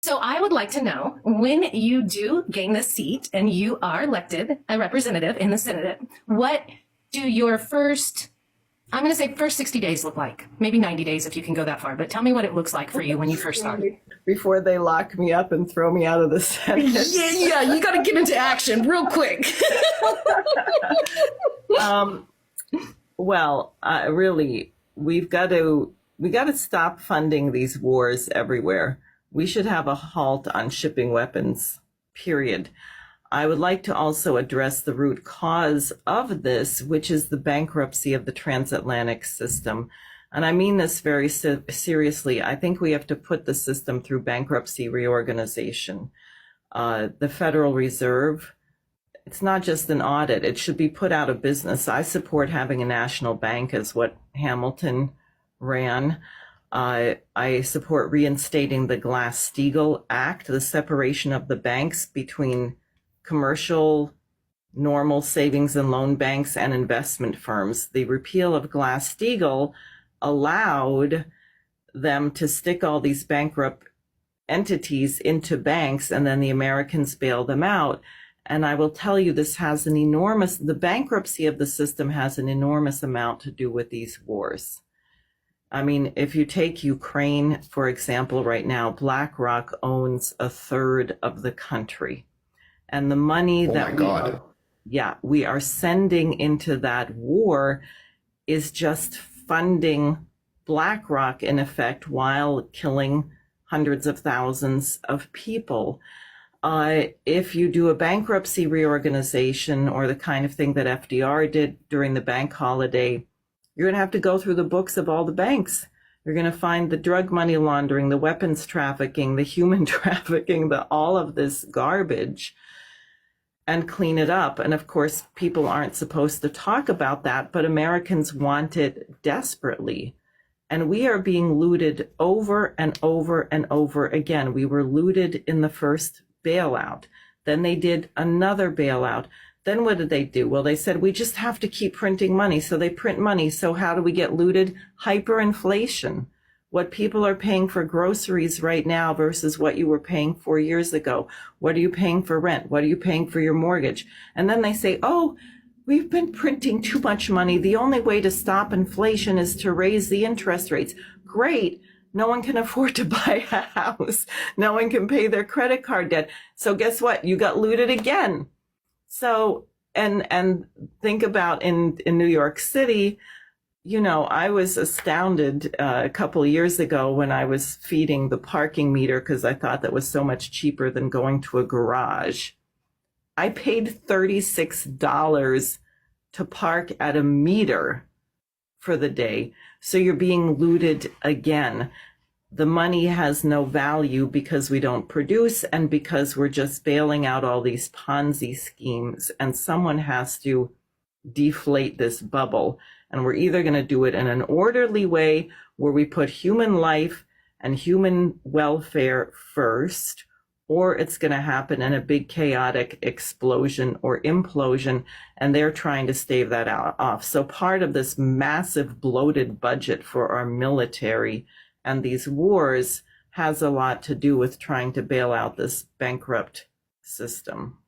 So I would like to know, when you do gain the seat and you are elected a representative in the Senate, what do your first, I'm going to say first 60 days look like? Maybe 90 days if you can go that far, but tell me what it looks like for you when you first start. Before they lock me up and throw me out of the Senate. Yeah, you got to get into action real quick. Really, we got to stop funding these wars everywhere. We should have a halt on shipping weapons, period. I would like to also address the root cause of this, which is the bankruptcy of the transatlantic system. And I mean this very seriously. I think we have to put the system through bankruptcy reorganization. The Federal Reserve, it's not just an audit. It should be put out of business. I support having a national bank, as what Hamilton ran. I support reinstating the Glass-Steagall Act, the separation of the banks between commercial, normal savings and loan banks and investment firms. The repeal of Glass-Steagall allowed them to stick all these bankrupt entities into banks, and then the Americans bail them out. And I will tell you, the bankruptcy of the system has an enormous amount to do with these wars. I mean, if you take Ukraine, for example, right now, BlackRock owns a third of the country. And the money we are sending into that war is just funding BlackRock, in effect, while killing hundreds of thousands of people. If you do a bankruptcy reorganization, or the kind of thing that FDR did during the bank holiday, you're going to have to go through the books of all the banks. You're going to find the drug money laundering, the weapons trafficking, the human trafficking, all of this garbage, and clean it up. And of course, people aren't supposed to talk about that, but Americans want it desperately. And we are being looted over and over and over again. We were looted in the first bailout. Then they did another bailout. Then what did they do? Well, they said, we just have to keep printing money. So they print money. So how do we get looted? Hyperinflation. What people are paying for groceries right now versus what you were paying 4 years ago. What are you paying for rent? What are you paying for your mortgage? And then they say, oh, we've been printing too much money. The only way to stop inflation is to raise the interest rates. Great. No one can afford to buy a house. No one can pay their credit card debt. So guess what? You got looted again. So, and think about in New York City, I was astounded a couple of years ago when I was feeding the parking meter, because I thought that was so much cheaper than going to a garage. I paid $36 to park at a meter for the day. So you're being looted again. The money has no value because we don't produce, and because we're just bailing out all these Ponzi schemes, and someone has to deflate this bubble. And we're either going to do it in an orderly way where we put human life and human welfare first, or it's going to happen in a big chaotic explosion or implosion, and they're trying to stave that off. So part of this massive bloated budget for our military and these wars has a lot to do with trying to bail out this bankrupt system.